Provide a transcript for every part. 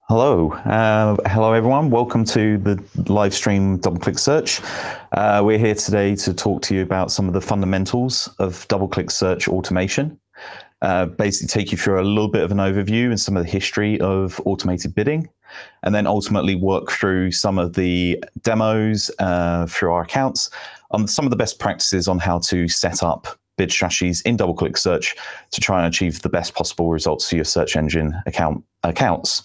Hello everyone. Welcome to the live stream DoubleClick Search. We're here today to talk to you about some of the fundamentals of DoubleClick Search automation. Basically take you through a little bit of an overview and some of the history of automated bidding, and then ultimately work through some of the demos through our accounts on some of the best practices on how to set up bid strategies in DoubleClick Search to try and achieve the best possible results for your search engine accounts.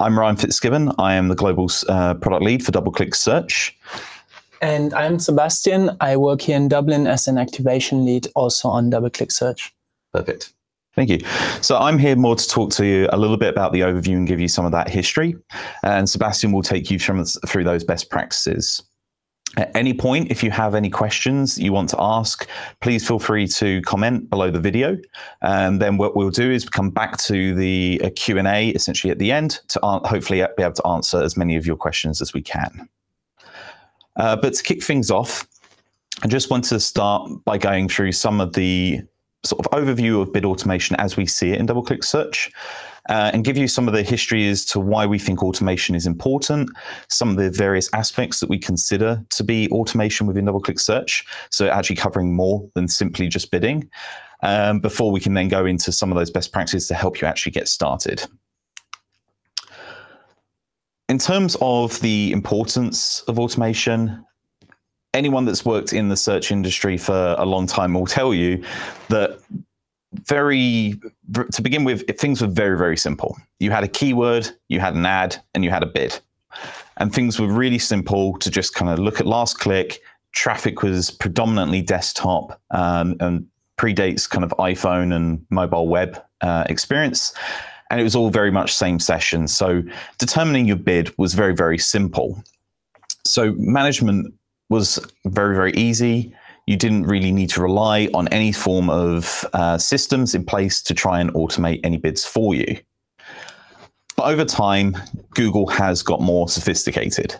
I'm Ryan Fitzgibbon. I am the global product lead for DoubleClick Search. And I'm Sebastian. I work here in Dublin as an activation lead, also on DoubleClick Search. Perfect. Thank you. So I'm here more to talk to you a little bit about the overview and give you some of that history. And Sebastian will take you through those best practices. At any point, if you have any questions you want to ask, please feel free to comment below the video. And then what we'll do is come back to the Q&A essentially at the end to hopefully be able to answer as many of your questions as we can. But to kick things off, I just want to start by going through some of the sort of overview of bid automation as we see it in DoubleClick Search. And give you some of the history as to why we think automation is important, some of the various aspects that we consider to be automation within DoubleClick Search, so actually covering more than simply just bidding, before we can then go into some of those best practices to help you actually get started. In terms of the importance of automation, anyone that's worked in the search industry for a long time will tell you that to begin with, things were very, very simple. You had a keyword, you had an ad, and you had a bid. And things were really simple to just kind of look at last click. Traffic was predominantly desktop and predates kind of iPhone and mobile web experience. And it was all very much same session. So determining your bid was very, very simple. So management was very, very easy. You didn't really need to rely on any form of systems in place to try and automate any bids for you. But over time, Google has got more sophisticated.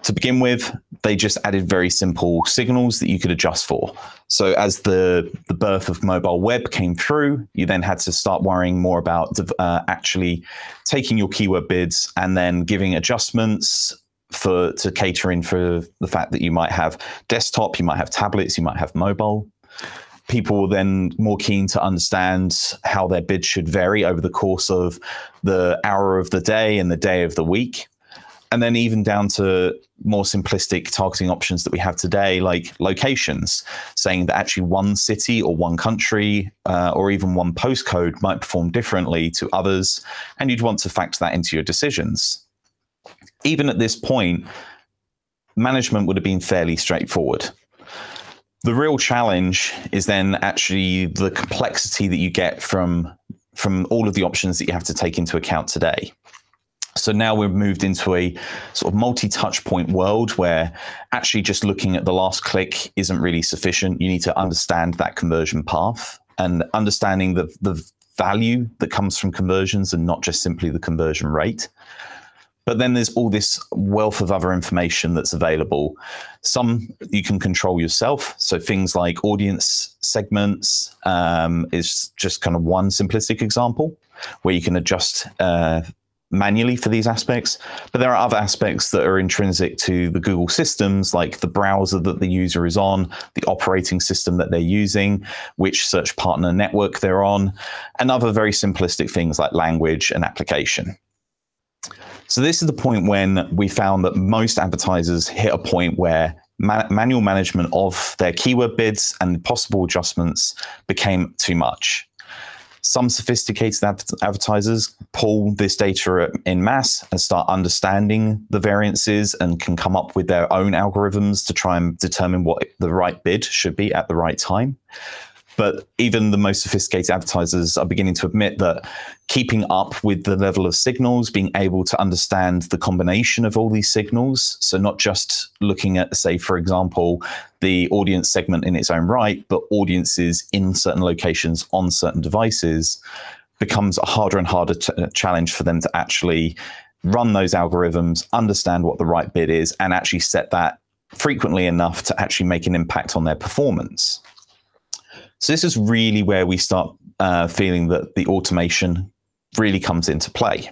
To begin with, they just added very simple signals that you could adjust for. So as the birth of mobile web came through, you then had to start worrying more about actually taking your keyword bids and then giving adjustments to cater in for the fact that you might have desktop, you might have tablets, you might have mobile. People were then more keen to understand how their bids should vary over the course of the hour of the day and the day of the week. And then even down to more simplistic targeting options that we have today, like locations, saying that actually one city or one country or even one postcode might perform differently to others, and you'd want to factor that into your decisions. Even at this point, management would have been fairly straightforward. The real challenge is then actually the complexity that you get from all of the options that you have to take into account today. So now we've moved into a sort of multi-touch point world where actually just looking at the last click isn't really sufficient. You need to understand that conversion path and understanding the value that comes from conversions and not just simply the conversion rate. But then there's all this wealth of other information that's available. Some you can control yourself. So things like audience segments is just kind of one simplistic example where you can adjust manually for these aspects. But there are other aspects that are intrinsic to the Google systems, like the browser that the user is on, the operating system that they're using, which search partner network they're on, and other very simplistic things like language and application. So this is the point when we found that most advertisers hit a point where manual management of their keyword bids and possible adjustments became too much. Some sophisticated advertisers pull this data in mass and start understanding the variances and can come up with their own algorithms to try and determine what the right bid should be at the right time. But even the most sophisticated advertisers are beginning to admit that keeping up with the level of signals, being able to understand the combination of all these signals, so not just looking at, say, for example, the audience segment in its own right, but audiences in certain locations on certain devices, becomes a harder and harder challenge for them to actually run those algorithms, understand what the right bid is, and actually set that frequently enough to actually make an impact on their performance. So this is really where we start feeling that the automation really comes into play.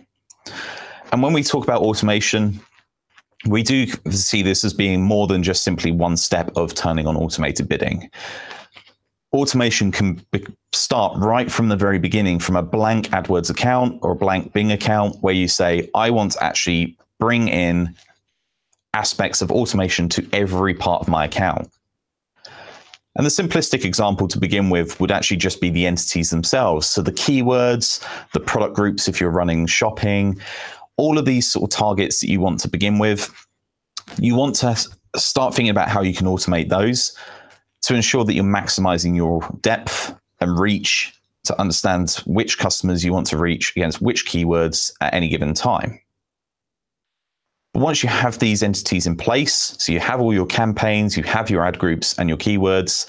And when we talk about automation, we do see this as being more than just simply one step of turning on automated bidding. Automation can start right from the very beginning, from a blank AdWords account or a blank Bing account, where you say, I want to actually bring in aspects of automation to every part of my account. And the simplistic example to begin with would actually just be the entities themselves. So the keywords, the product groups, if you're running shopping, all of these sort of targets that you want to begin with, you want to start thinking about how you can automate those to ensure that you're maximizing your depth and reach to understand which customers you want to reach against which keywords at any given time. But once you have these entities in place, so you have all your campaigns, you have your ad groups and your keywords,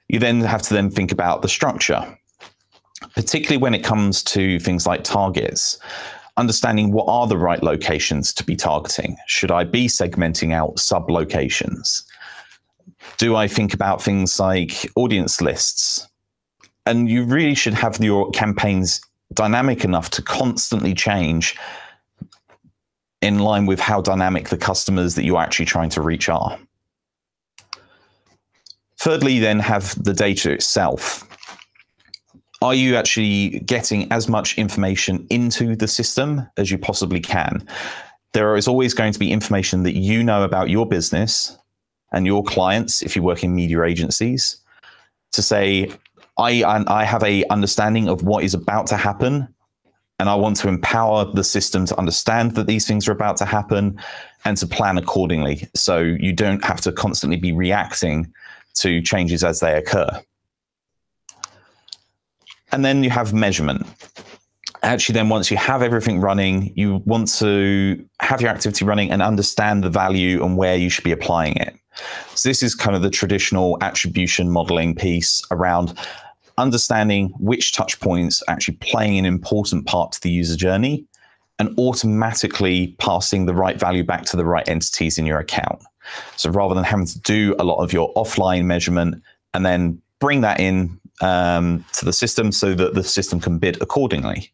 you then have to then think about the structure, particularly when it comes to things like targets. Understanding what are the right locations to be targeting. Should I be segmenting out sub-locations? Do I think about things like audience lists? And you really should have your campaigns dynamic enough to constantly change in line with how dynamic the customers that you're actually trying to reach are. Thirdly, then have the data itself. Are you actually getting as much information into the system as you possibly can? There is always going to be information that you know about your business and your clients, if you work in media agencies, to say, I have an understanding of what is about to happen, and I want to empower the system to understand that these things are about to happen and to plan accordingly, so you don't have to constantly be reacting to changes as they occur. And then you have measurement. Actually, then once you have everything running, you want to have your activity running and understand the value and where you should be applying it. So this is kind of the traditional attribution modeling piece around understanding which touch points are actually playing an important part to the user journey and automatically passing the right value back to the right entities in your account. So rather than having to do a lot of your offline measurement and then bring that in to the system so that the system can bid accordingly.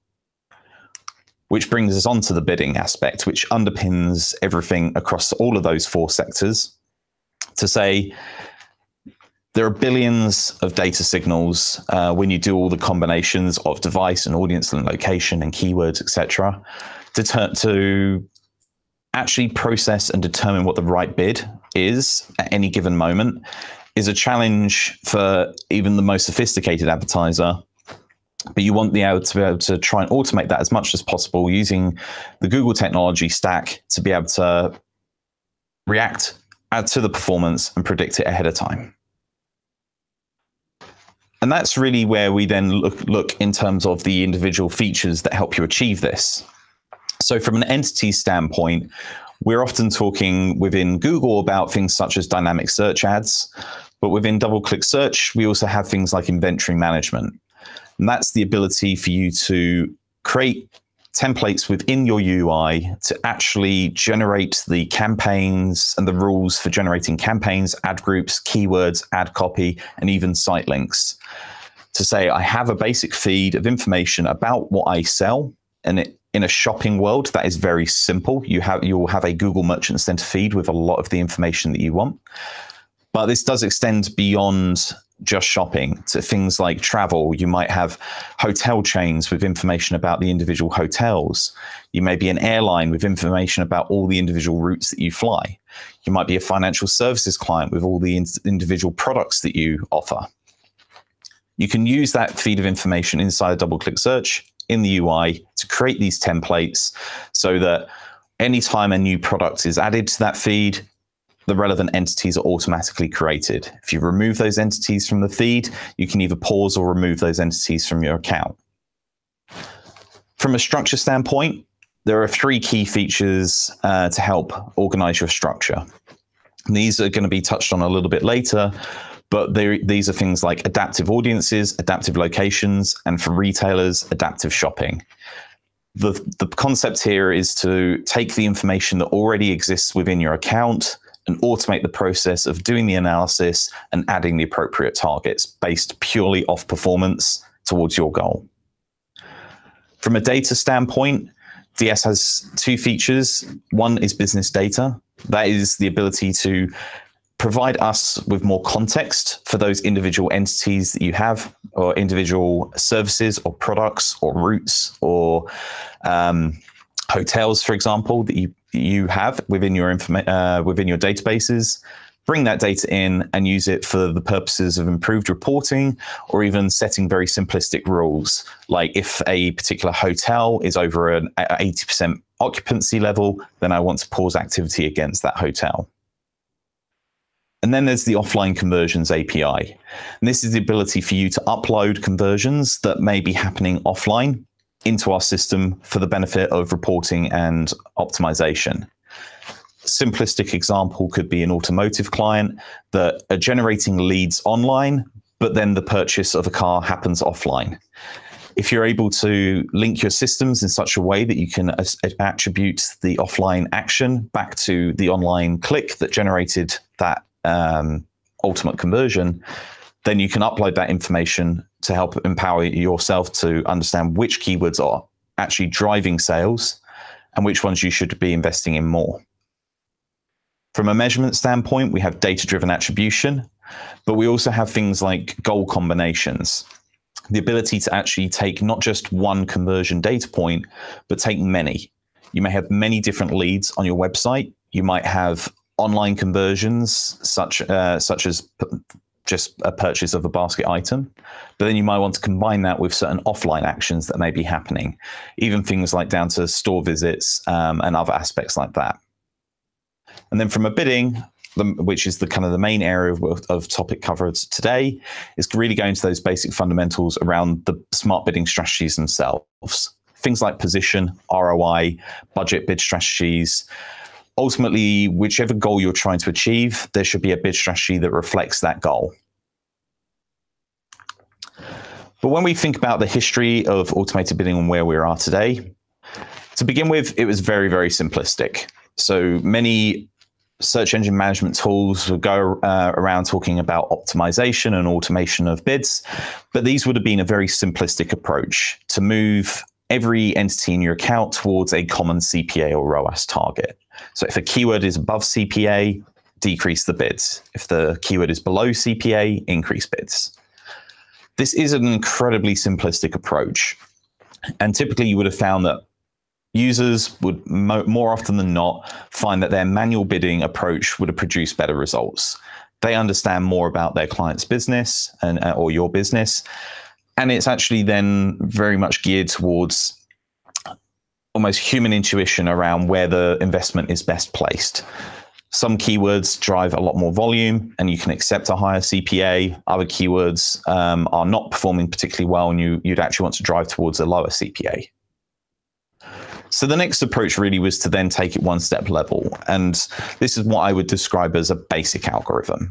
Which brings us on to the bidding aspect, which underpins everything across all of those four sectors, to say there are billions of data signals when you do all the combinations of device and audience and location and keywords, etc., to actually process and determine what the right bid is at any given moment is a challenge for even the most sophisticated advertiser. But you want to be able to try and automate that as much as possible using the Google technology stack to be able to react, add to the performance, and predict it ahead of time. And that's really where we then look in terms of the individual features that help you achieve this. So from an entity standpoint, we're often talking within Google about things such as dynamic search ads, but within DoubleClick Search, we also have things like inventory management. And that's the ability for you to create templates within your UI to actually generate the campaigns and the rules for generating campaigns, ad groups, keywords, ad copy, and even site links. To say, I have a basic feed of information about what I sell, and in a shopping world, that is very simple. You'll have a Google Merchant Center feed with a lot of the information that you want. But this does extend beyond just shopping to things like travel. You might have hotel chains with information about the individual hotels. You may be an airline with information about all the individual routes that you fly. You might be a financial services client with all the individual products that you offer. You can use that feed of information inside DoubleClick Search in the UI to create these templates so that anytime a new product is added to that feed, the relevant entities are automatically created. If you remove those entities from the feed, you can either pause or remove those entities from your account. From a structure standpoint, there are 3 key features to help organize your structure. And these are going to be touched on a little bit later, but these are things like adaptive audiences, adaptive locations, and for retailers, adaptive shopping. The concept here is to take the information that already exists within your account and automate the process of doing the analysis and adding the appropriate targets based purely off performance towards your goal. From a data standpoint, DS has two features. One is business data. That is the ability to provide us with more context for those individual entities that you have, or individual services or products or routes or hotels, for example, that you have within your within your databases. Bring that data in and use it for the purposes of improved reporting, or even setting very simplistic rules, like if a particular hotel is over an 80% occupancy level, then I want to pause activity against that hotel. And then there's the offline conversions API. And this is the ability for you to upload conversions that may be happening offline into our system for the benefit of reporting and optimization. Simplistic example could be an automotive client that are generating leads online, but then the purchase of a car happens offline. If you're able to link your systems in such a way that you can attribute the offline action back to the online click that generated that ultimate conversion, then you can upload that information to help empower yourself to understand which keywords are actually driving sales and which ones you should be investing in more. From a measurement standpoint, we have data-driven attribution, but we also have things like goal combinations, the ability to actually take not just one conversion data point, but take many. You may have many different leads on your website. You might have online conversions, such as just a purchase of a basket item, but then you might want to combine that with certain offline actions that may be happening, even things like down to store visits and other aspects like that. And then from a bidding, which is the kind of the main area of topic covered today, is really going to those basic fundamentals around the smart bidding strategies themselves. Things like position, ROI, budget bid strategies. Ultimately, whichever goal you're trying to achieve, there should be a bid strategy that reflects that goal. But when we think about the history of automated bidding and where we are today, to begin with, it was very, very simplistic. So many search engine management tools would go around talking about optimization and automation of bids, but these would have been a very simplistic approach to move every entity in your account towards a common CPA or ROAS target. So if a keyword is above CPA, decrease the bids. If the keyword is below CPA, increase bids. This is an incredibly simplistic approach. And typically you would have found that users would more often than not find that their manual bidding approach would have produced better results. They understand more about their client's business or your business. And it's actually then very much geared towards almost human intuition around where the investment is best placed. Some keywords drive a lot more volume and you can accept a higher CPA. Other keywords are not performing particularly well and you'd actually want to drive towards a lower CPA. So the next approach really was to then take it one step level. And this is what I would describe as a basic algorithm.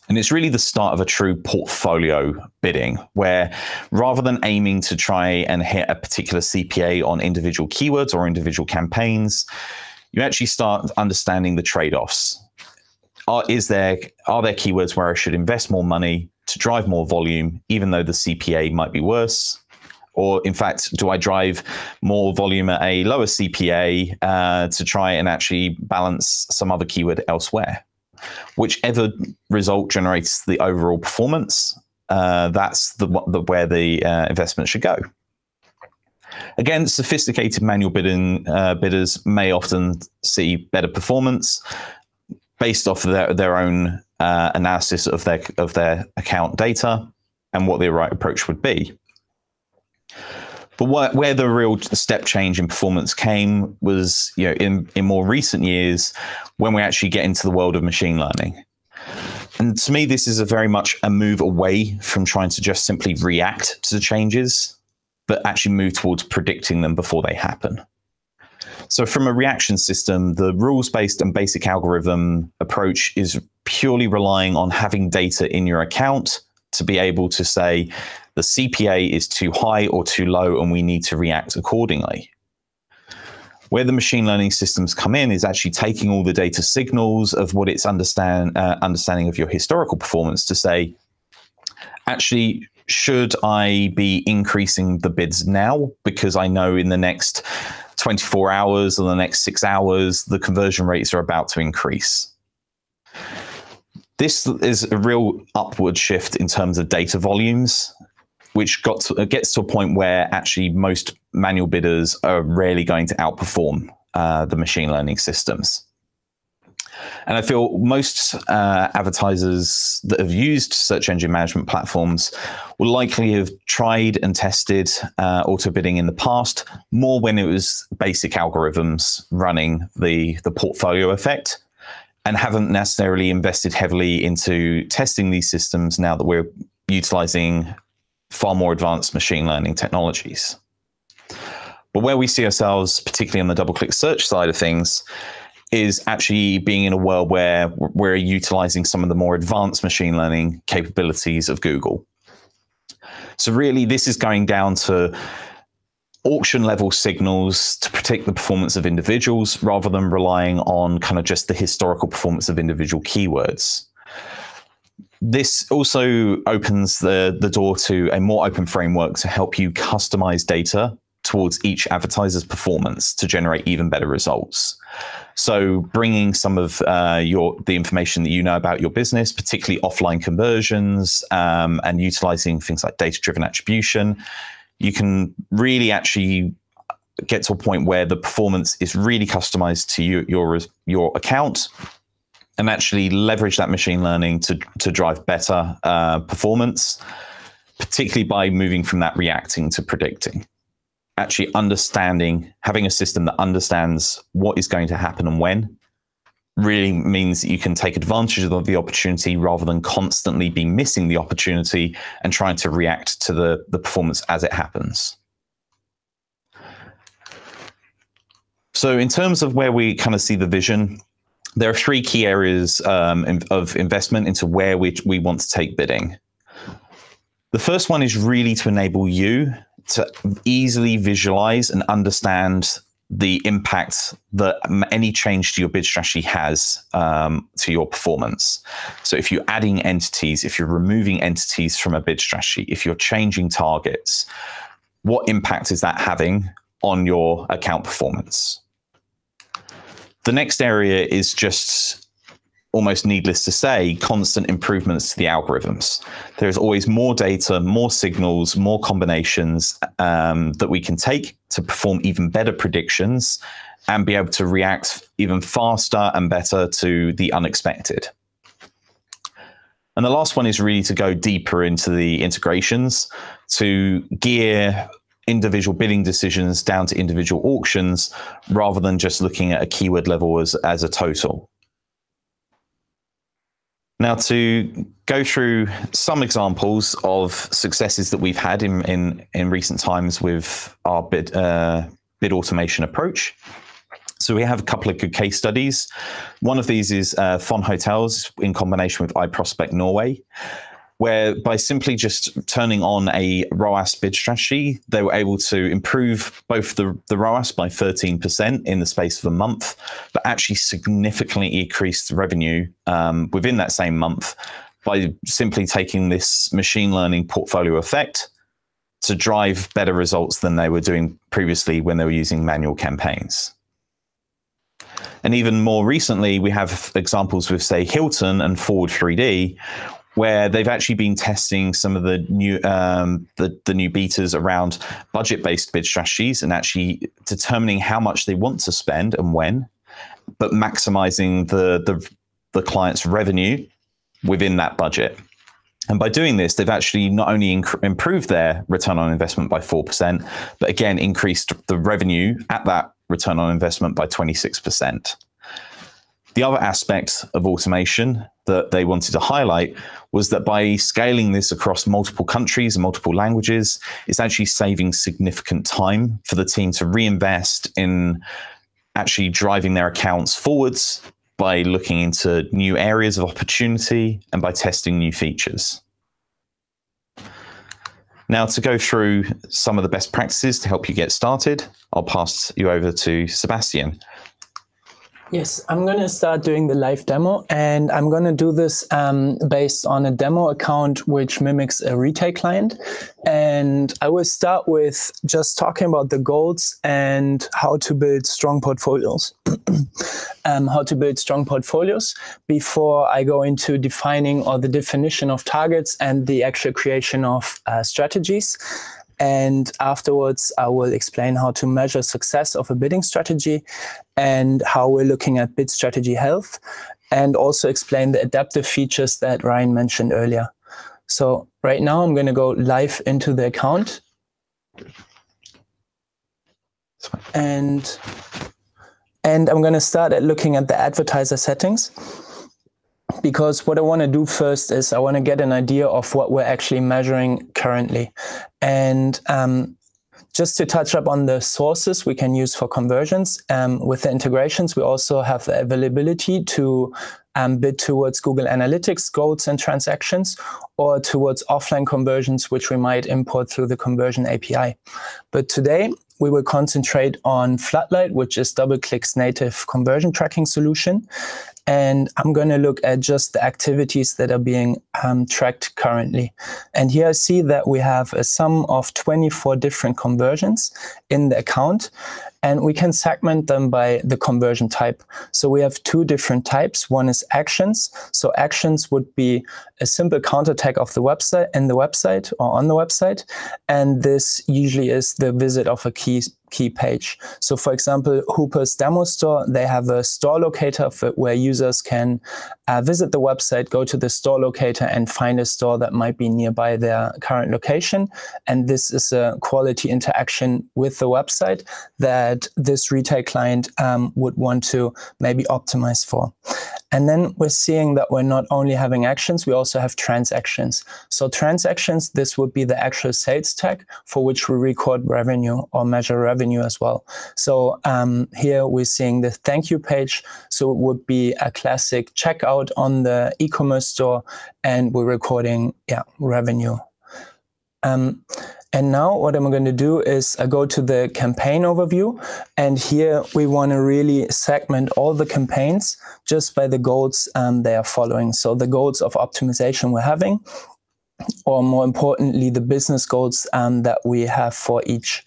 And it's really the start of a true portfolio bidding, where rather than aiming to try and hit a particular CPA on individual keywords or individual campaigns, you actually start understanding the trade-offs. Are there keywords where I should invest more money to drive more volume, even though the CPA might be worse? Or in fact, do I drive more volume at a lower CPA to try and actually balance some other keyword elsewhere? Whichever result generates the overall performance, that's where the investment should go. Again, sophisticated manual bidders may often see better performance based off of their own analysis of their account data and what the right approach would be. But where the real step change in performance came was, in more recent years, when we actually get into the world of machine learning. And to me, this is very much a move away from trying to just simply react to the changes, but actually move towards predicting them before they happen. So from a reaction system, the rules-based and basic algorithm approach is purely relying on having data in your account to be able to say, the CPA is too high or too low, and we need to react accordingly. Where the machine learning systems come in is actually taking all the data signals of what it's understanding of your historical performance to say, actually, should I be increasing the bids now? Because I know in the next 24 hours or the next 6 hours, the conversion rates are about to increase. This is a real upward shift in terms of data volumes, which gets to a point where actually most manual bidders are rarely going to outperform the machine learning systems. And I feel most advertisers that have used search engine management platforms will likely have tried and tested auto bidding in the past, more when it was basic algorithms running the portfolio effect, and haven't necessarily invested heavily into testing these systems now that we're utilizing far more advanced machine learning technologies. But where we see ourselves, particularly on the DoubleClick search side of things, is actually being in a world where we're utilizing some of the more advanced machine learning capabilities of Google. So really, this is going down to auction level signals to predict the performance of individuals rather than relying on kind of just the historical performance of individual keywords. This also opens the door to a more open framework to help you customize data towards each advertiser's performance to generate even better results. So bringing some of the information that you know about your business, particularly offline conversions, and utilizing things like data-driven attribution, you can really actually get to a point where the performance is really customized to your account, and actually leverage that machine learning to drive better performance, particularly by moving from that reacting to predicting. Actually having a system that understands what is going to happen and when really means that you can take advantage of the opportunity rather than constantly be missing the opportunity and trying to react to the performance as it happens. So in terms of where we kind of see the vision, there are 3 key areas of investment into where we want to take bidding. The first one is really to enable you to easily visualize and understand the impact that any change to your bid strategy has to your performance. So if you're adding entities, if you're removing entities from a bid strategy, if you're changing targets, what impact is that having on your account performance? The next area is just, almost needless to say, constant improvements to the algorithms. There's always more data, more signals, more combinations that we can take to perform even better predictions and be able to react even faster and better to the unexpected. And the last one is really to go deeper into the integrations to gear individual bidding decisions down to individual auctions rather than just looking at a keyword level as a total. Now, to go through some examples of successes that we've had in recent times with our bid automation approach. So we have a couple of good case studies. One of these is Fon Hotels in combination with iProspect Norway, where by simply just turning on a ROAS bid strategy, they were able to improve both the ROAS by 13% in the space of a month, but actually significantly increased revenue within that same month by simply taking this machine learning portfolio effect to drive better results than they were doing previously when they were using manual campaigns. And even more recently, we have examples with, say, Hilton and Forward 3D, where they've actually been testing some of the new betas around budget-based bid strategies and actually determining how much they want to spend and when, but maximizing the client's revenue within that budget. And by doing this, they've actually not only improved their return on investment by 4%, but again, increased the revenue at that return on investment by 26%. The other aspect of automation that they wanted to highlight was that by scaling this across multiple countries and multiple languages, it's actually saving significant time for the team to reinvest in actually driving their accounts forwards by looking into new areas of opportunity and by testing new features. Now, to go through some of the best practices to help you get started, I'll pass you over to Sebastian. Yes, I'm going to start doing the live demo, and I'm going to do this based on a demo account which mimics a retail client. And I will start with just talking about the goals and how to build strong portfolios. Before I go into defining or the definition of targets and the actual creation of strategies. And afterwards, I will explain how to measure success of a bidding strategy and how we're looking at bid strategy health, and also explain the adaptive features that Ryan mentioned earlier. So right now, I'm going to go live into the account. And I'm going to start at looking at the advertiser settings. Because what I want to do first is I want to get an idea of what we're actually measuring currently. And just to touch up on the sources we can use for conversions, with the integrations, we also have the availability to bid towards Google Analytics goals and transactions, or towards offline conversions, which we might import through the conversion API. But today, we will concentrate on Floodlight, which is DoubleClick's native conversion tracking solution. And I'm going to look at just the activities that are being tracked currently. And here I see that we have a sum of 24 different conversions in the account, and we can segment them by the conversion type. So we have two different types. One is actions. So actions would be a simple counterattack of the website or on the website. And this usually is the visit of a key page. So for example, Hooper's demo store, they have a store locator where users can visit the website, go to the store locator and find a store that might be nearby their current location. And this is a quality interaction with the website that this retail client would want to maybe optimize for. And then we're seeing that we're not only having actions, we also have transactions. So transactions, this would be the actual sales tag for which we record revenue or measure revenue as well. So here we're seeing the thank you page. So it would be a classic checkout on the e-commerce store, and we're recording revenue. And now what I'm going to do is I go to the campaign overview, and here we want to really segment all the campaigns just by the goals they are following. So the goals of optimization we're having, or more importantly, the business goals that we have for each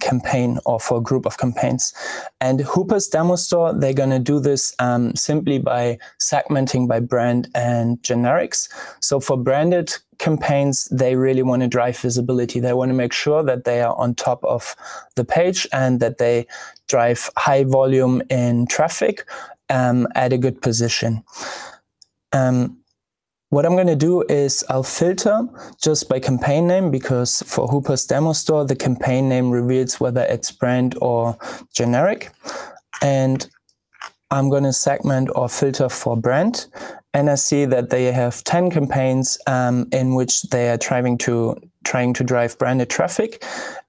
campaign or for a group of campaigns. And Hooper's demo store, they're going to do this simply by segmenting by brand and generics. So for branded campaigns, they really want to drive visibility. They want to make sure that they are on top of the page and that they drive high volume in traffic at a good position. What I'm going to do is I'll filter just by campaign name, because for Hooper's demo store, the campaign name reveals whether it's brand or generic. And I'm going to segment or filter for brand. And I see that they have 10 campaigns in which they are trying to drive branded traffic.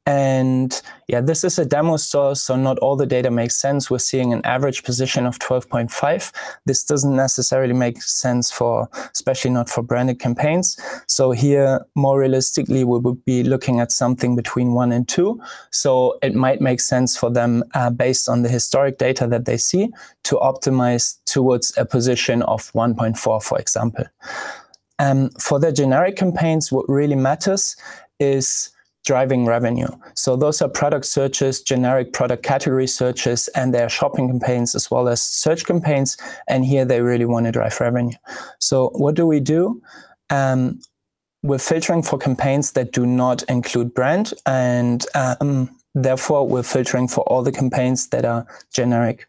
And yeah, this is a demo store, so not all the data makes sense. We're seeing an average position of 12.5. This doesn't necessarily make sense especially not for branded campaigns. So here, more realistically, we would be looking at something between 1 and 2. So it might make sense for them, based on the historic data that they see, to optimize towards a position of 1.4, for example. For the generic campaigns, what really matters is driving revenue. So those are product searches, generic product category searches, and they are shopping campaigns as well as search campaigns. And here they really want to drive revenue. So what do? We're filtering for campaigns that do not include brand, and therefore we're filtering for all the campaigns that are generic.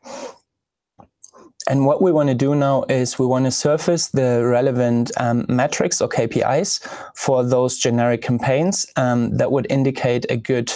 And what we want to do now is we want to surface the relevant metrics or KPIs for those generic campaigns that would indicate a good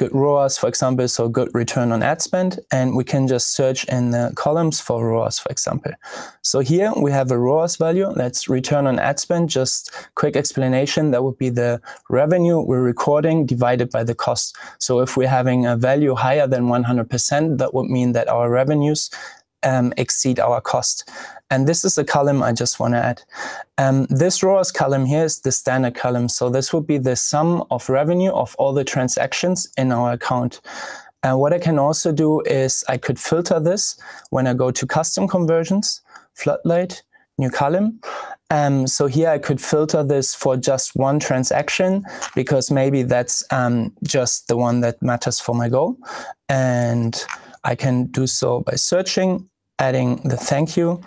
ROAS, for example, so good return on ad spend. And we can just search in the columns for ROAS, for example. So here we have a ROAS value, that's return on ad spend. Just quick explanation, that would be the revenue we're recording divided by the cost. So if we're having a value higher than 100%, that would mean that our revenues exceed our cost. And this is a column I just want to add. This ROAS column here is the standard column. So this would be the sum of revenue of all the transactions in our account. And what I can also do is I could filter this when I go to custom conversions, floodlight, new column. So here I could filter this for just one transaction, because maybe that's just the one that matters for my goal. And I can do so by searching, adding the thank you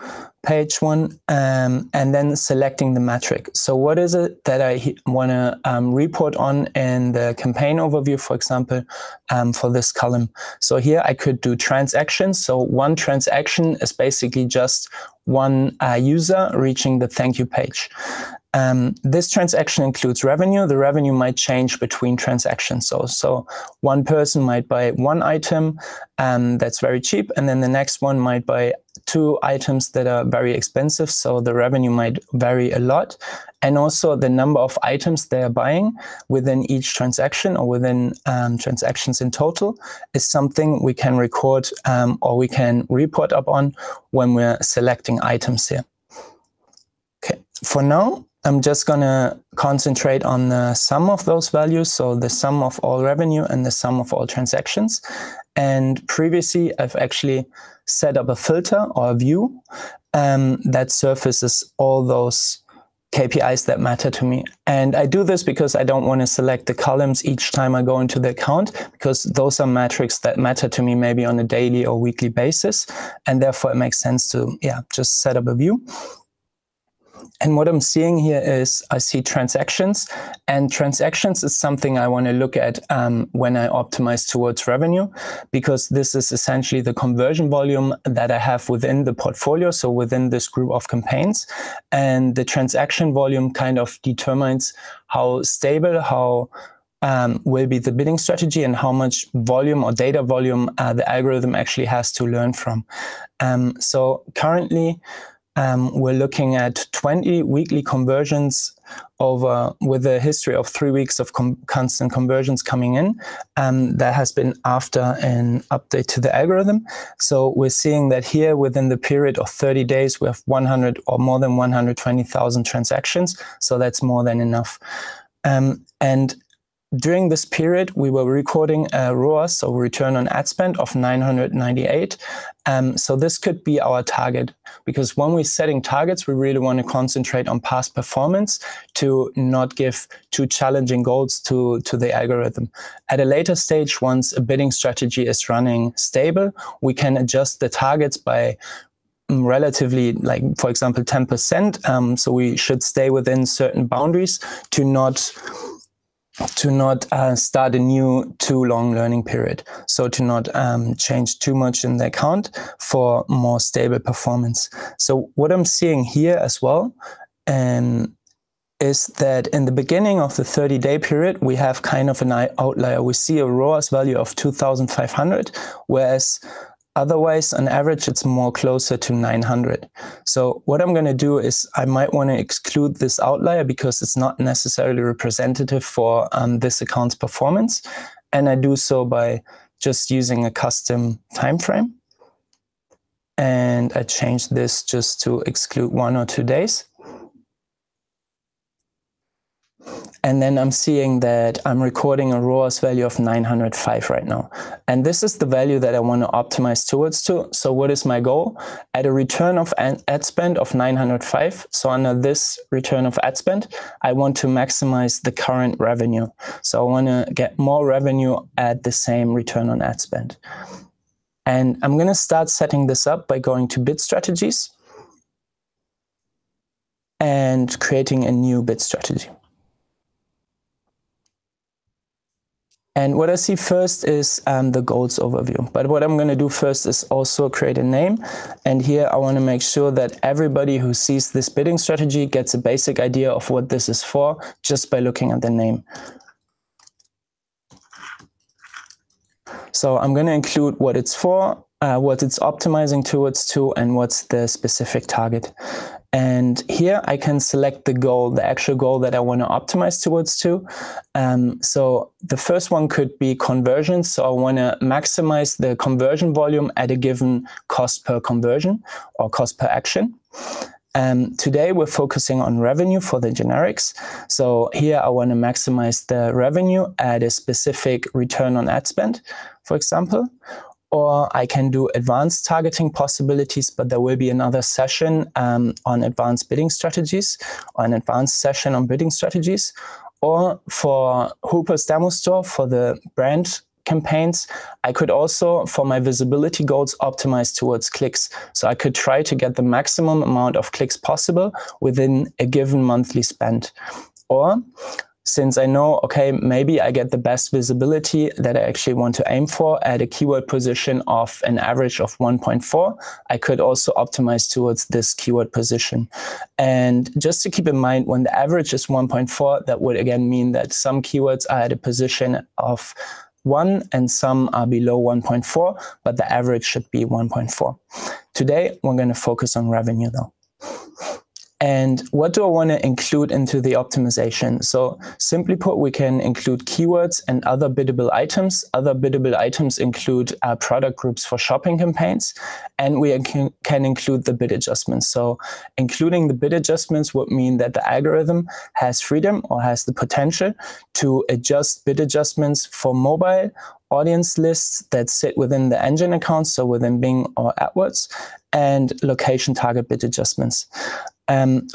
page one, and then selecting the metric. So what is it that I want to report on in the campaign overview, for example, for this column? So here I could do transactions. So one transaction is basically just one user reaching the thank you page. This transaction includes revenue. The revenue might change between transactions. So one person might buy one item that's very cheap, and then the next one might buy two items that are very expensive. So the revenue might vary a lot. And also the number of items they are buying within each transaction, or within transactions in total, is something we can record or we can report up on when we're selecting items here. Okay, for now, I'm just going to concentrate on the sum of those values, so the sum of all revenue and the sum of all transactions. And previously, I've actually set up a filter or a view that surfaces all those KPIs that matter to me. And I do this because I don't want to select the columns each time I go into the account, because those are metrics that matter to me maybe on a daily or weekly basis. And therefore, it makes sense to just set up a view. And what I'm seeing here is I see transactions, and transactions is something I want to look at when I optimize towards revenue, because this is essentially the conversion volume that I have within the portfolio, so within this group of campaigns. And the transaction volume kind of determines how stable, how will be the bidding strategy, and how much volume or data volume the algorithm actually has to learn from. So currently, we're looking at 20 weekly conversions with a history of 3 weeks of constant conversions coming in. That has been after an update to the algorithm. So we're seeing that here within the period of 30 days, we have 100 or more than 120,000 transactions. So that's more than enough. And during this period, we were recording a ROAS, so return on ad spend, of 998. So this could be our target, because when we're setting targets, we really want to concentrate on past performance to not give too challenging goals to the algorithm. At a later stage, once a bidding strategy is running stable, we can adjust the targets by relatively, like, for example, 10%. So we should stay within certain boundaries to not start a new too long learning period. So to not change too much in the account for more stable performance. So what I'm seeing here as well is that in the beginning of the 30-day period, we have kind of an outlier. We see a ROAS value of 2,500, whereas otherwise, on average, it's more closer to 900. So what I'm going to do is I might want to exclude this outlier, because it's not necessarily representative for this account's performance. And I do so by just using a custom time frame. And I change this just to exclude 1 or 2 days. And then I'm seeing that I'm recording a ROAS value of 905 right now. And this is the value that I want to optimize towards to. So what is my goal? At a return of ad spend of 905, so under this return of ad spend, I want to maximize the current revenue. So I want to get more revenue at the same return on ad spend. And I'm going to start setting this up by going to bid strategies and creating a new bid strategy. And what I see first is the goals overview. But what I'm going to do first is also create a name. And here I want to make sure that everybody who sees this bidding strategy gets a basic idea of what this is for just by looking at the name. So I'm going to include what it's for, what it's optimizing towards to, and what's the specific target. And here I can select the goal, the actual goal that I want to optimize towards to. So the first one could be conversion. So I want to maximize the conversion volume at a given cost per conversion or cost per action. Today, we're focusing on revenue for the generics. So here I want to maximize the revenue at a specific return on ad spend, for example. Or I can do advanced targeting possibilities, but there will be another session on advanced bidding strategies, or an advanced session on bidding strategies. Or for Hooper's demo store, for the brand campaigns, I could also, for my visibility goals, optimize towards clicks. So I could try to get the maximum amount of clicks possible within a given monthly spend. Or since I know, okay, maybe I get the best visibility that I actually want to aim for at a keyword position of an average of 1.4, I could also optimize towards this keyword position. And just to keep in mind, when the average is 1.4, that would again mean that some keywords are at a position of 1 and some are below 1.4, but the average should be 1.4. Today, we're going to focus on revenue though. And what do I want to include into the optimization? So simply put, we can include keywords and other biddable items. Other biddable items include product groups for shopping campaigns, and we can include the bid adjustments. So including the bid adjustments would mean that the algorithm has freedom or has the potential to adjust bid adjustments for mobile, audience lists that sit within the engine account, so within Bing or AdWords, and location target bid adjustments.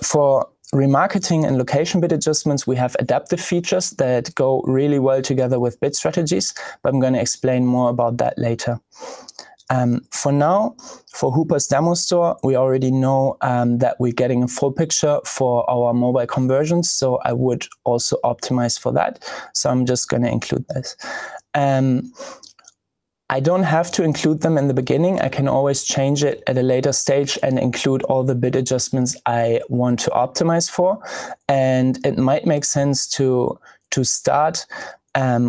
For remarketing and location bid adjustments, we have adaptive features that go really well together with bid strategies, but I'm going to explain more about that later. For now, for Hooper's demo store, we already know that we're getting a full picture for our mobile conversions, so I would also optimize for that. So I'm just going to include this. I don't have to include them in the beginning. I can always change it at a later stage and include all the bid adjustments I want to optimize for. And it might make sense to start,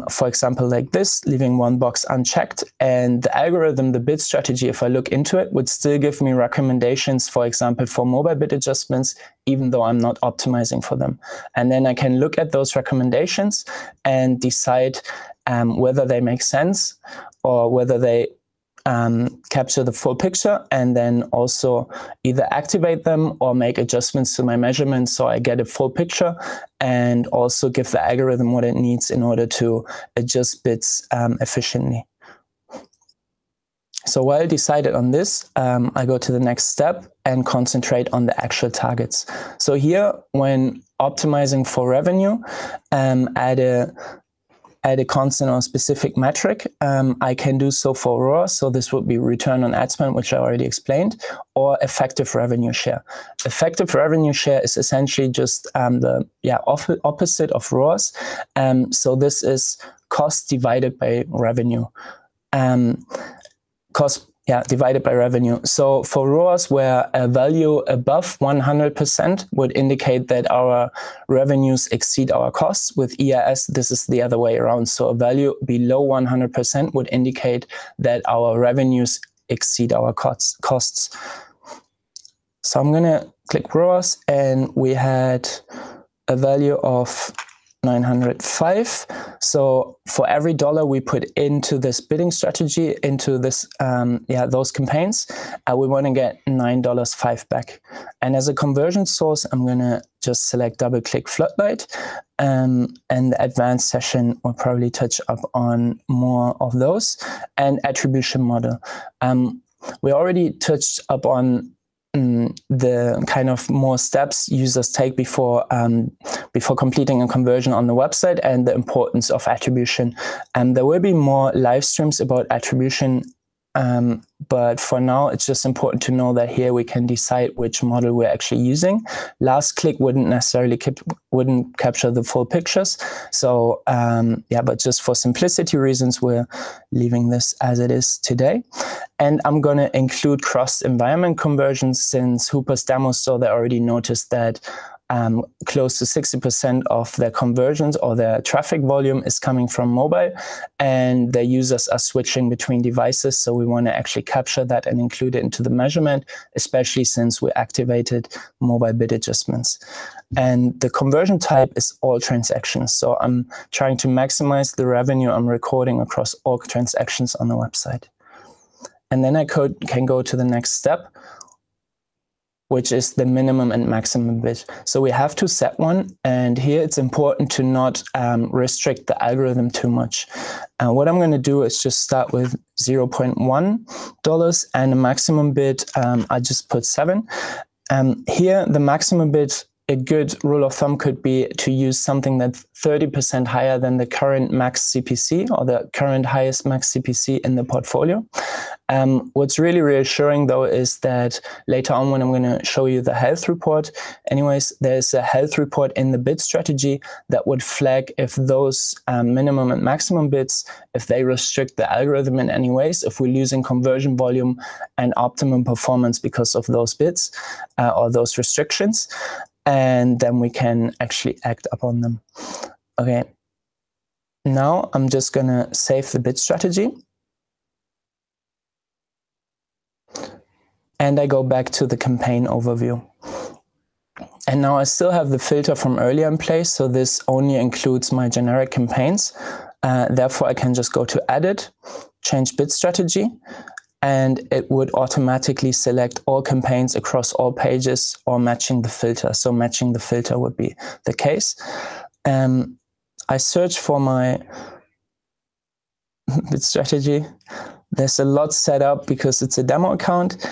for example, like this, leaving one box unchecked. And the algorithm, the bid strategy, if I look into it, would still give me recommendations, for example, for mobile bid adjustments, even though I'm not optimizing for them. And then I can look at those recommendations and decide whether they make sense or whether they capture the full picture, and then also either activate them or make adjustments to my measurements so I get a full picture, and also give the algorithm what it needs in order to adjust bids efficiently. So while I decided on this, I go to the next step and concentrate on the actual targets. So here, when optimizing for revenue, add a constant or specific metric, I can do so for ROAS. So this would be return on ad spend, which I already explained, or effective revenue share. Effective revenue share is essentially just the opposite of ROAS. So this is cost divided by revenue. Divided by revenue. So for ROAS, where a value above 100% would indicate that our revenues exceed our costs, with EIS, this is the other way around. So a value below 100% would indicate that our revenues exceed our costs. So I'm going to click ROAS, and we had a value of 905. So for every dollar we put into this bidding strategy, into this, those campaigns, we want to get $9.05 back. And as a conversion source, I'm going to just select DoubleClick Floodlight, and the advanced session will probably touch up on more of those, and attribution model. We already touched up on the kind of more steps users take before completing a conversion on the website, and the importance of attribution. And there will be more live streams about attribution, but for now it's just important to know that here we can decide which model we're actually using. Last click wouldn't necessarily capture the full pictures, so but just for simplicity reasons we're leaving this as it is today. And I'm going to include cross-environment conversions, since Hooper's demo store, they already noticed that close to 60% of their conversions or their traffic volume is coming from mobile, and their users are switching between devices. So we want to actually capture that and include it into the measurement, especially since we activated mobile bid adjustments. And the conversion type is all transactions. So I'm trying to maximize the revenue I'm recording across all transactions on the website. And then I can go to the next step, which is the minimum and maximum bid. So we have to set one, and here it's important to not restrict the algorithm too much. What I'm going to do is just start with $0.1 and a maximum bid. I just put 7. Here, the maximum bid, a good rule of thumb could be to use something that's 30% higher than the current max CPC or the current highest max CPC in the portfolio. What's really reassuring though is that later on when I'm going to show you the health report, anyways, there's a health report in the bid strategy that would flag if those minimum and maximum bids, if they restrict the algorithm in any ways, if we're losing conversion volume and optimum performance because of those bids or those restrictions. And then we can actually act upon them. Okay, now I'm just gonna save the bid strategy. And I go back to the campaign overview. And now I still have the filter from earlier in place, so this only includes my generic campaigns. Therefore, I can just go to Edit, change bid strategy, and it would automatically select all campaigns across all pages or matching the filter. So matching the filter would be the case. I search for my bid strategy. There's a lot set up because it's a demo account.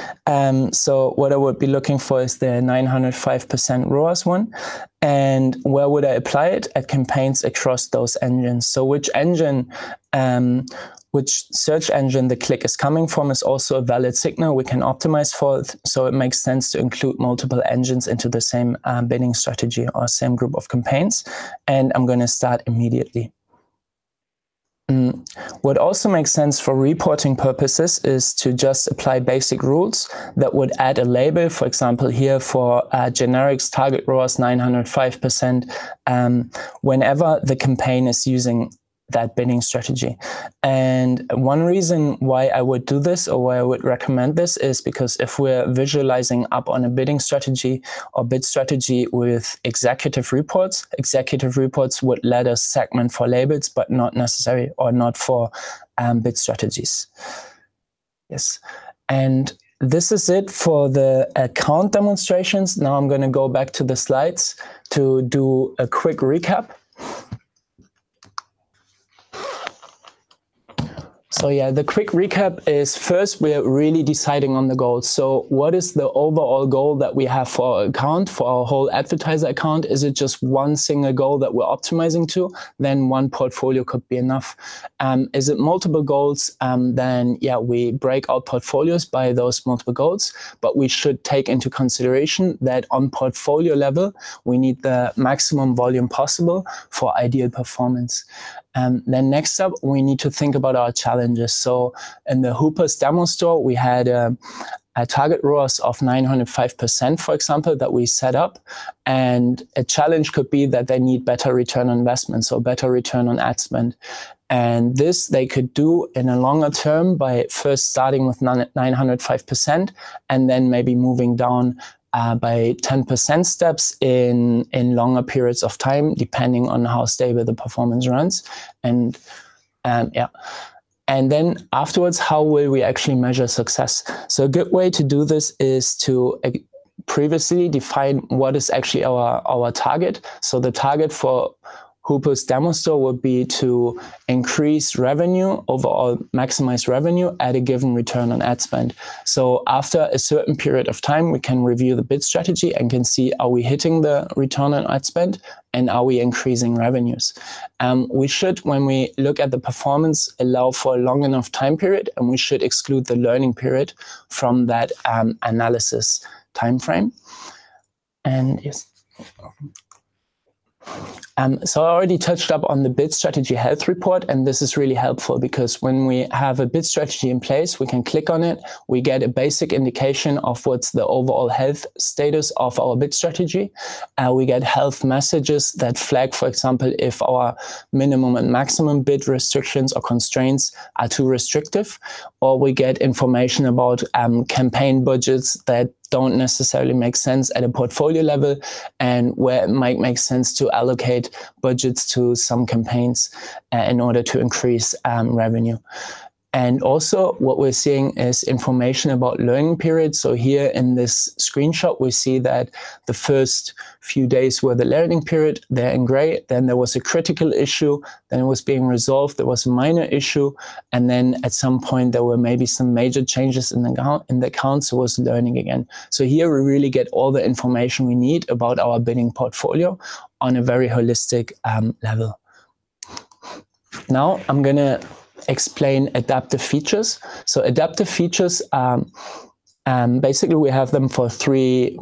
So what I would be looking for is the 905% ROAS one. And where would I apply it? At campaigns across those engines. So which engine, which search engine the click is coming from is also a valid signal we can optimize for. So it makes sense to include multiple engines into the same bidding strategy or same group of campaigns. And I'm going to start immediately. What also makes sense for reporting purposes is to just apply basic rules that would add a label, for example, here for generics target ROAS 905%, whenever the campaign is using that bidding strategy. And one reason why I would do this or why I would recommend this is because if we're visualizing up on a bidding strategy or bid strategy with executive reports would let us segment for labels, but not necessary or not for bid strategies. Yes. And this is it for the account demonstrations. Now I'm going to go back to the slides to do a quick recap. So yeah, the quick recap is first, we're really deciding on the goals. So what is the overall goal that we have for our account, for our whole advertiser account? Is it just one single goal that we're optimizing to? Then one portfolio could be enough. Is it multiple goals? Then yeah, we break out portfolios by those multiple goals, but we should take into consideration that on portfolio level, we need the maximum volume possible for ideal performance. Then next up, we need to think about our challenges. So in the Hooper's demo store, we had a target ROAS of 905%, for example, that we set up. And a challenge could be that they need better return on investment, so better return on ad spend. And this they could do in a longer term by first starting with 905% and then maybe moving down by 10% steps in longer periods of time, depending on how stable the performance runs. And yeah. And then afterwards, how will we actually measure success? So a good way to do this is to previously define what is actually our target. So the target for Hooper's demo store would be to increase revenue, overall maximize revenue at a given return on ad spend. So after a certain period of time, we can review the bid strategy and can see, are we hitting the return on ad spend and are we increasing revenues? We should, when we look at the performance, allow for a long enough time period, and we should exclude the learning period from that analysis time frame. And yes. So I already touched up on the bid strategy health report, and this is really helpful because when we have a bid strategy in place, we can click on it. We get a basic indication of what's the overall health status of our bid strategy. We get health messages that flag, for example, if our minimum and maximum bid restrictions or constraints are too restrictive, or we get information about campaign budgets that don't necessarily make sense at a portfolio level and where it might make sense to allocate budgets to some campaigns in order to increase revenue. And also what we're seeing is information about learning periods. So here in this screenshot, we see that the first few days were the learning period, they're in gray. Then there was a critical issue, then it was being resolved, there was a minor issue, and then at some point there were maybe some major changes in the account, so it was learning again. So here we really get all the information we need about our bidding portfolio on a very holistic level. Now I'm going to explain adaptive features. So adaptive features, basically we have them for three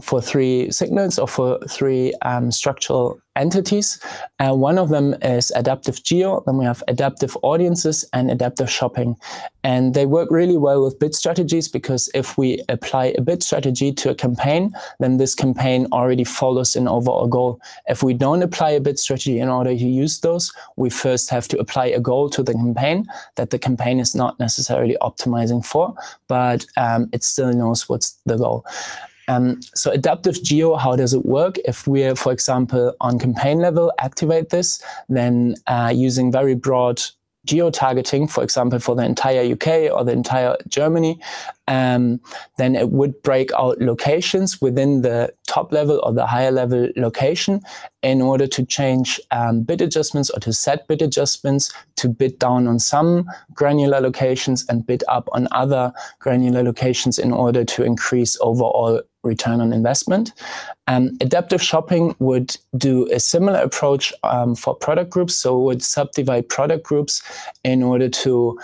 signals or for three structural entities. One of them is adaptive geo, then we have adaptive audiences and adaptive shopping. And they work really well with bid strategies, because if we apply a bid strategy to a campaign, then this campaign already follows an overall goal. If we don't apply a bid strategy in order to use those, we first have to apply a goal to the campaign that the campaign is not necessarily optimizing for, but it still knows what's the goal. So adaptive geo, how does it work? If we're, for example, on campaign level, activate this, then using very broad geo-targeting, for example, for the entire UK or the entire Germany, then it would break out locations within the top level or the higher level location in order to change bid adjustments or to set bid adjustments, to bid down on some granular locations and bid up on other granular locations in order to increase overall return on investment. Adaptive shopping would do a similar approach for product groups, so it would subdivide product groups in order to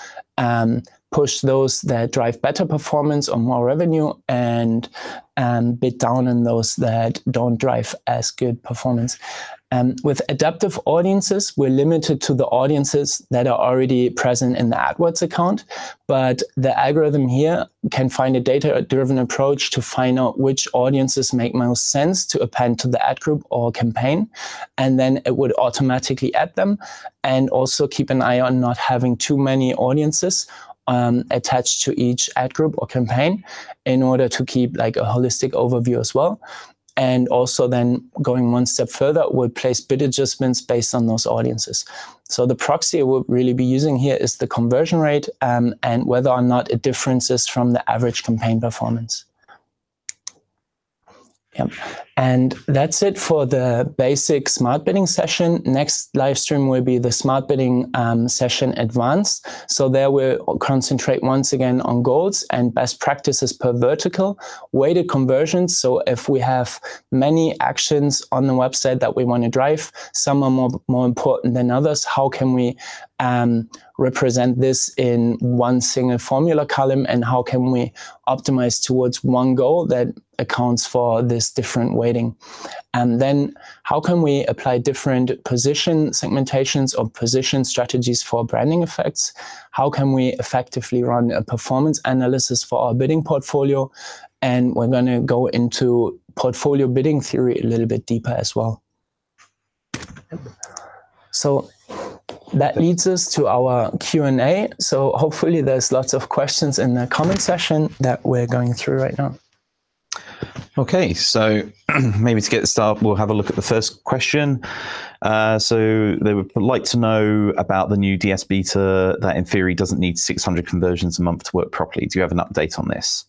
push those that drive better performance or more revenue, and bid down on those that don't drive as good performance. With adaptive audiences, we're limited to the audiences that are already present in the AdWords account, but the algorithm here can find a data-driven approach to find out which audiences make most sense to append to the ad group or campaign, and then it would automatically add them, and also keep an eye on not having too many audiences attached to each ad group or campaign, in order to keep like a holistic overview as well. And also then going one step further, we'll place bid adjustments based on those audiences. So the proxy we'll really be using here is the conversion rate and whether or not it differences from the average campaign performance. Yep. And that's it for the basic smart bidding session. Next live stream will be the smart bidding session advanced. So there we'll concentrate once again on goals and best practices per vertical, weighted conversions. So if we have many actions on the website that we want to drive, some are more important than others, how can we represent this in one single formula column, and how can we optimize towards one goal that accounts for this different weighting? And then how can we apply different position segmentations or position strategies for branding effects? How can we effectively run a performance analysis for our bidding portfolio? And we're going to go into portfolio bidding theory a little bit deeper as well. So that leads us to our Q&A. So hopefully there's lots of questions in the comment section that we're going through right now. Okay, so maybe to get started, we'll have a look at the first question. So they would like to know about the new DS beta that in theory doesn't need 600 conversions a month to work properly. Do you have an update on this?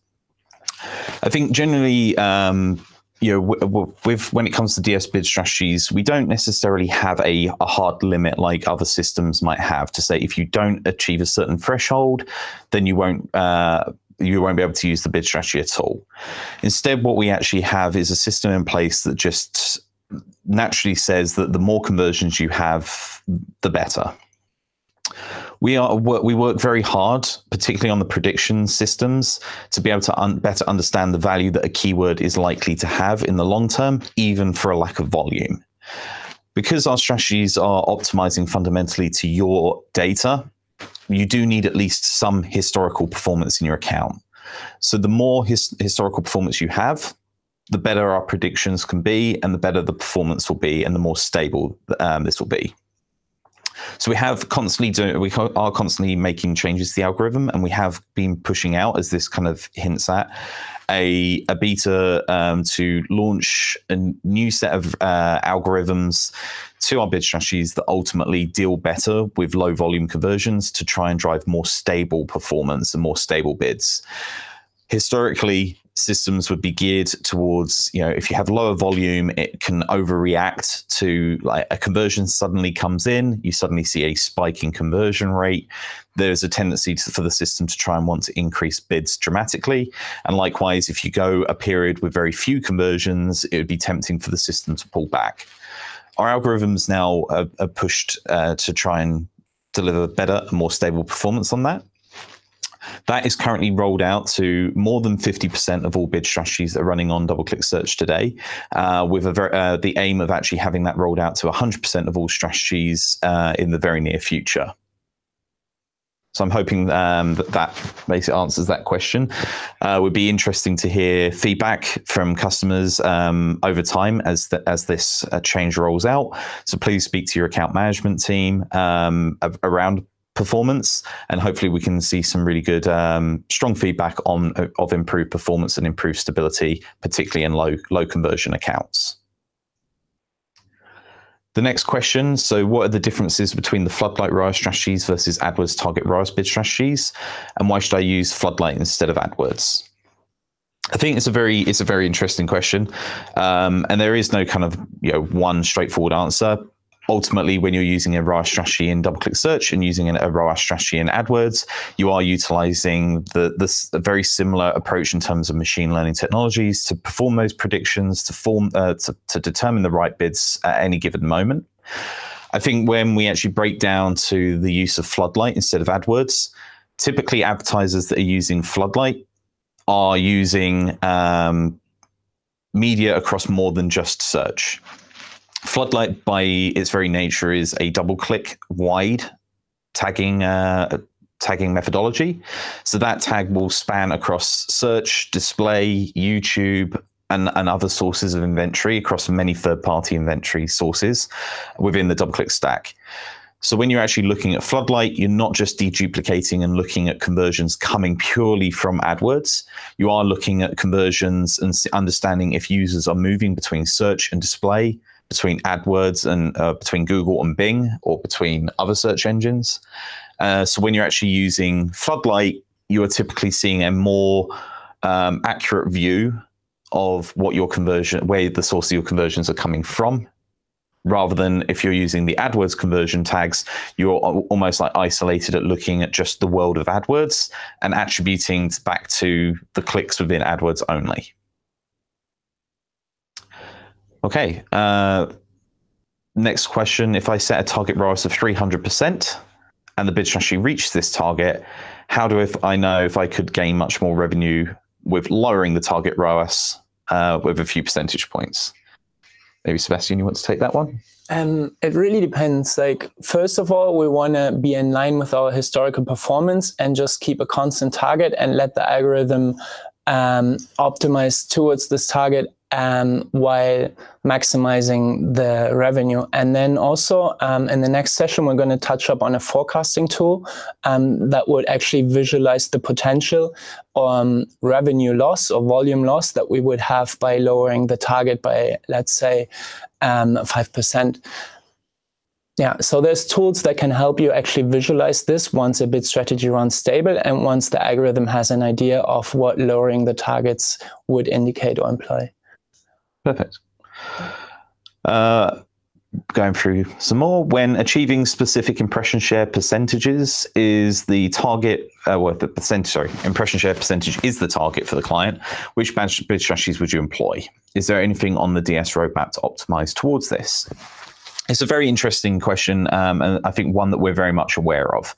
I think generally, when it comes to DS bid strategies, we don't necessarily have a hard limit like other systems might have to say if you don't achieve a certain threshold, then you won't be able to use the bid strategy at all. Instead, what we actually have is a system in place that just naturally says that the more conversions you have, the better. We work very hard, particularly on the prediction systems, to be able to better understand the value that a keyword is likely to have in the long term, even for a lack of volume. Because our strategies are optimizing fundamentally to your data, you do need at least some historical performance in your account. So the more historical performance you have, the better our predictions can be, and the better the performance will be, and the more stable this will be. So we are constantly making changes to the algorithm, and we have been pushing out, as this kind of hints at, a beta to launch a new set of algorithms to our bid strategies that ultimately deal better with low volume conversions to try and drive more stable performance and more stable bids. Historically, systems would be geared towards, if you have lower volume, it can overreact to, like, a conversion suddenly comes in, you suddenly see a spike in conversion rate. There's a tendency for the system to try and want to increase bids dramatically. And likewise, if you go a period with very few conversions, it would be tempting for the system to pull back. Our algorithms now are pushed to try and deliver better and more stable performance on that. That is currently rolled out to more than 50% of all bid strategies that are running on DoubleClick Search today, with the aim of actually having that rolled out to 100% of all strategies in the very near future. So I'm hoping that basically answers that question. It would be interesting to hear feedback from customers over time as this change rolls out. So please speak to your account management team around performance, and hopefully we can see some really good strong feedback of improved performance and improved stability, particularly in low conversion accounts. The next question, so what are the differences between the Floodlight ROAS strategies versus AdWords target ROAS bid strategies, and why should I use Floodlight instead of AdWords? I think it's a very interesting question, and there is no kind of one straightforward answer. Ultimately, when you're using a ROAS strategy in DoubleClick Search and using a ROAS strategy in AdWords, you are utilizing a very similar approach in terms of machine learning technologies to perform those predictions, to determine the right bids at any given moment. I think when we actually break down to the use of Floodlight instead of AdWords, typically advertisers that are using Floodlight are using media across more than just search. Floodlight, by its very nature, is a double-click wide tagging methodology. So that tag will span across search, display, YouTube, and other sources of inventory across many third-party inventory sources within the DoubleClick stack. So when you're actually looking at Floodlight, you're not just deduplicating and looking at conversions coming purely from AdWords. You are looking at conversions and understanding if users are moving between search and display, between AdWords and between Google and Bing, or between other search engines. So when you're actually using Floodlight, you are typically seeing a more accurate view of what your where the source of your conversions are coming from, rather than if you're using the AdWords conversion tags, you're almost like isolated at looking at just the world of AdWords and attributing back to the clicks within AdWords only. Okay, next question. If I set a target ROAS of 300% and the bid strategy reached this target, how do I know if I could gain much more revenue with lowering the target ROAS with a few percentage points? Maybe Sebastian, you want to take that one? It really depends. Like, first of all, we want to be in line with our historical performance and just keep a constant target and let the algorithm optimize towards this target while maximizing the revenue. And then also in the next session, we're going to touch up on a forecasting tool that would actually visualize the potential revenue loss or volume loss that we would have by lowering the target by, let's say, 5%. Yeah, so there's tools that can help you actually visualize this once a bid strategy runs stable and once the algorithm has an idea of what lowering the targets would indicate or imply. Perfect. Going through some more. When achieving specific impression share percentages is the target, impression share percentage is the target for the client, which bid strategies would you employ? Is there anything on the DS roadmap to optimize towards this? It's a very interesting question, and I think one that we're very much aware of.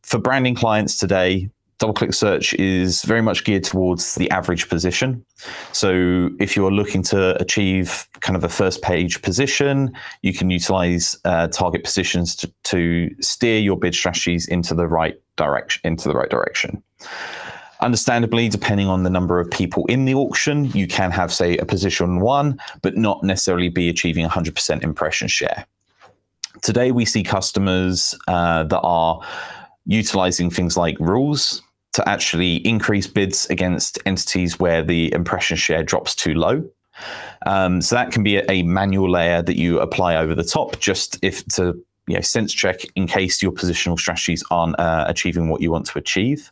For branding clients today, DoubleClick Search is very much geared towards the average position. So if you're looking to achieve kind of a first page position, you can utilize target positions to steer your bid strategies into the right direction. Understandably, depending on the number of people in the auction, you can have, say, a position 1, but not necessarily be achieving 100% impression share. Today, we see customers that are utilizing things like rules to actually increase bids against entities where the impression share drops too low. So that can be a manual layer that you apply over the top, just to sense check in case your positional strategies aren't achieving what you want to achieve.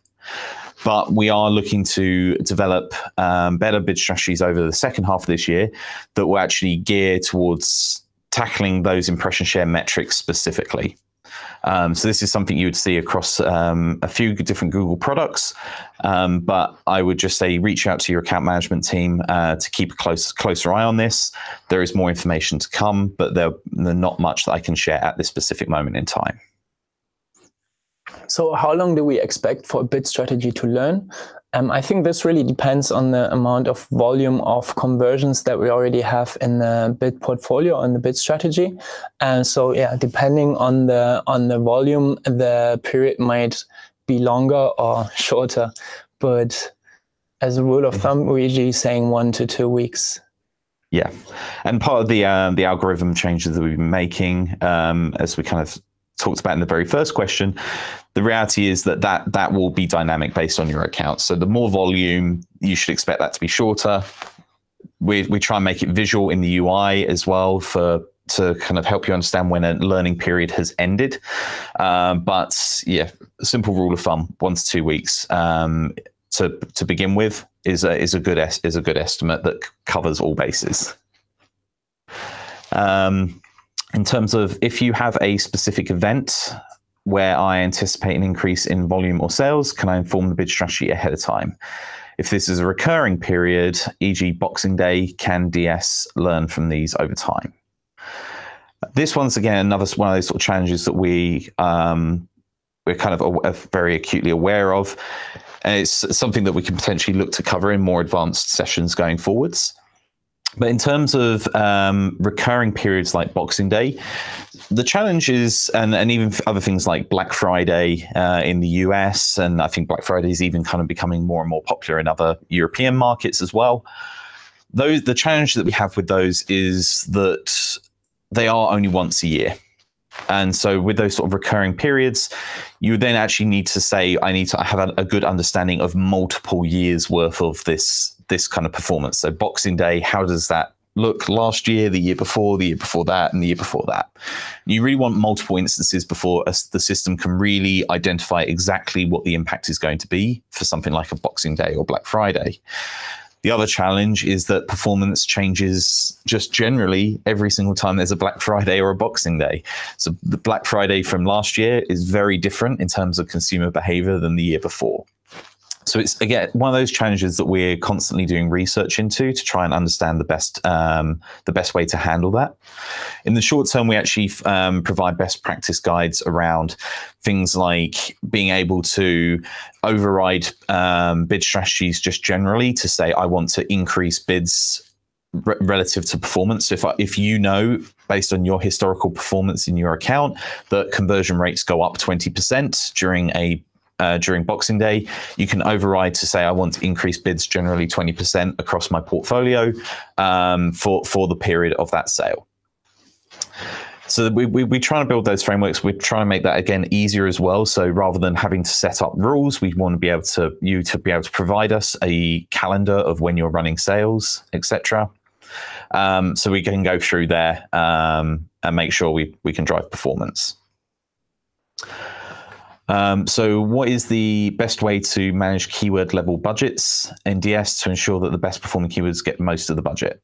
But we are looking to develop better bid strategies over the second half of this year that will actually gear towards tackling those impression share metrics specifically. So this is something you would see across a few different Google products, but I would just say reach out to your account management team to keep a closer eye on this. There is more information to come, but there's not much that I can share at this specific moment in time. So how long do we expect for a bid strategy to learn? I think this really depends on the amount of volume of conversions that we already have in the bid portfolio, on the bid strategy. And so, yeah, depending on the volume, the period might be longer or shorter. But as a rule of thumb, we're usually saying 1 to 2 weeks. Yeah, and part of the algorithm changes that we've been making, as we kind of talked about in the very first question, the reality is that will be dynamic based on your account. So the more volume, you should expect that to be shorter. We try and make it visual in the UI as well to kind of help you understand when a learning period has ended. But yeah, simple rule of thumb, 1 to 2 weeks to begin with is a good estimate that covers all bases. In terms of if you have a specific event where I anticipate an increase in volume or sales, can I inform the bid strategy ahead of time? If this is a recurring period, e.g. Boxing Day, can DS learn from these over time? This one's, again, another one of those sort of challenges that we're kind of very acutely aware of. And it's something that we can potentially look to cover in more advanced sessions going forwards. But in terms of recurring periods like Boxing Day, the challenge is, and even other things like Black Friday in the US, and I think Black Friday is even kind of becoming more and more popular in other European markets as well. The challenge that we have with those is that they are only once a year. And so with those sort of recurring periods, you then actually need to say, I need to have a good understanding of multiple years worth of this kind of performance. So Boxing Day, how does that look last year, the year before that, and the year before that? You really want multiple instances before the system can really identify exactly what the impact is going to be for something like a Boxing Day or Black Friday. The other challenge is that performance changes just generally every single time there's a Black Friday or a Boxing Day. So the Black Friday from last year is very different in terms of consumer behavior than the year before. So it's, again, one of those challenges that we're constantly doing research into to try and understand the best way to handle that. In the short term, we actually provide best practice guides around things like being able to override bid strategies just generally to say, I want to increase bids relative to performance. So if you know, based on your historical performance in your account, that conversion rates go up 20% during Boxing Day, you can override to say, I want to increase bids generally 20% across my portfolio for the period of that sale. So we try to build those frameworks. We try to make that, again, easier as well. So rather than having to set up rules, we want to be able to provide us a calendar of when you're running sales, etc. So we can go through there and make sure we can drive performance. So what is the best way to manage keyword level budgets in DS to ensure that the best performing keywords get most of the budget?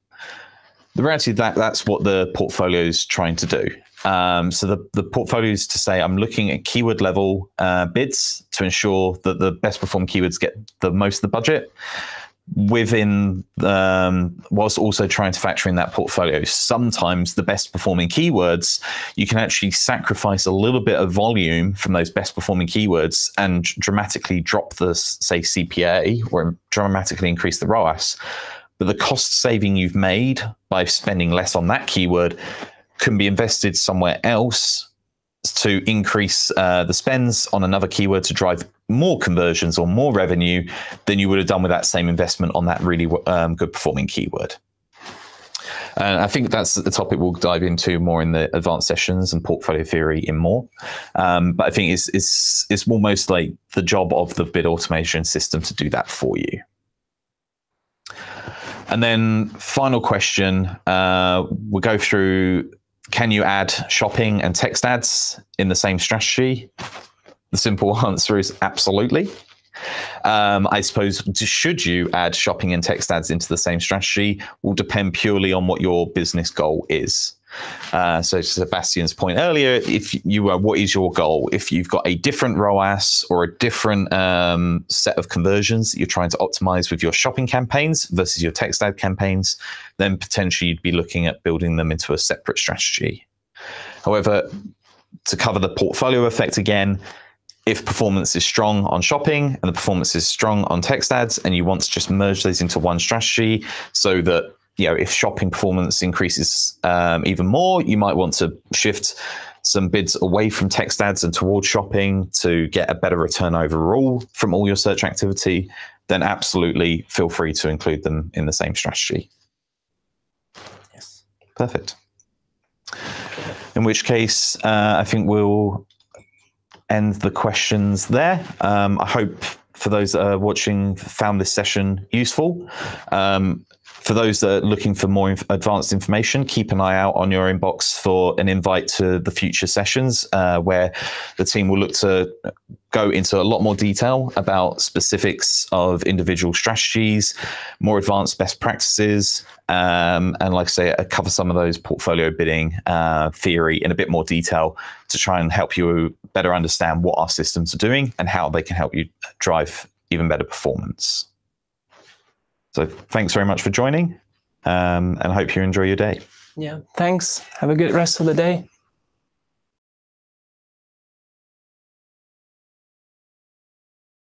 The reality is that's what the portfolio is trying to do. So the portfolio is to say, I'm looking at keyword level bids to ensure that the best performing keywords get the most of the budget, within whilst also trying to factor in that portfolio. Sometimes the best performing keywords, you can actually sacrifice a little bit of volume from those best performing keywords and dramatically drop the, say, CPA, or dramatically increase the ROAS. But the cost saving you've made by spending less on that keyword can be invested somewhere else to increase the spends on another keyword to drive more conversions or more revenue than you would have done with that same investment on that really good performing keyword. I think that's the topic we'll dive into more in the advanced sessions and portfolio theory in more. But I think it's almost like the job of the bid automation system to do that for you. And then final question, we'll go through, can you add shopping and text ads in the same strategy? The simple answer is absolutely. I suppose, should you add shopping and text ads into the same strategy will depend purely on what your business goal is. So to Sebastian's point earlier, what is your goal? If you've got a different ROAS or a different set of conversions that you're trying to optimize with your shopping campaigns versus your text ad campaigns, then potentially you'd be looking at building them into a separate strategy. However, to cover the portfolio effect again, if performance is strong on shopping and the performance is strong on text ads, and you want to just merge those into one strategy so that, if shopping performance increases even more, you might want to shift some bids away from text ads and towards shopping to get a better return overall from all your search activity, then absolutely feel free to include them in the same strategy. Yes. Perfect. In which case, I think we'll end the questions there. I hope for those that are watching found this session useful. For those that are looking for more advanced information, keep an eye out on your inbox for an invite to the future sessions where the team will look to go into a lot more detail about specifics of individual strategies, more advanced best practices, and like I say, cover some of those portfolio bidding theory in a bit more detail to try and help you better understand what our systems are doing and how they can help you drive even better performance. So thanks very much for joining, and I hope you enjoy your day. Yeah, thanks. Have a good rest of the day.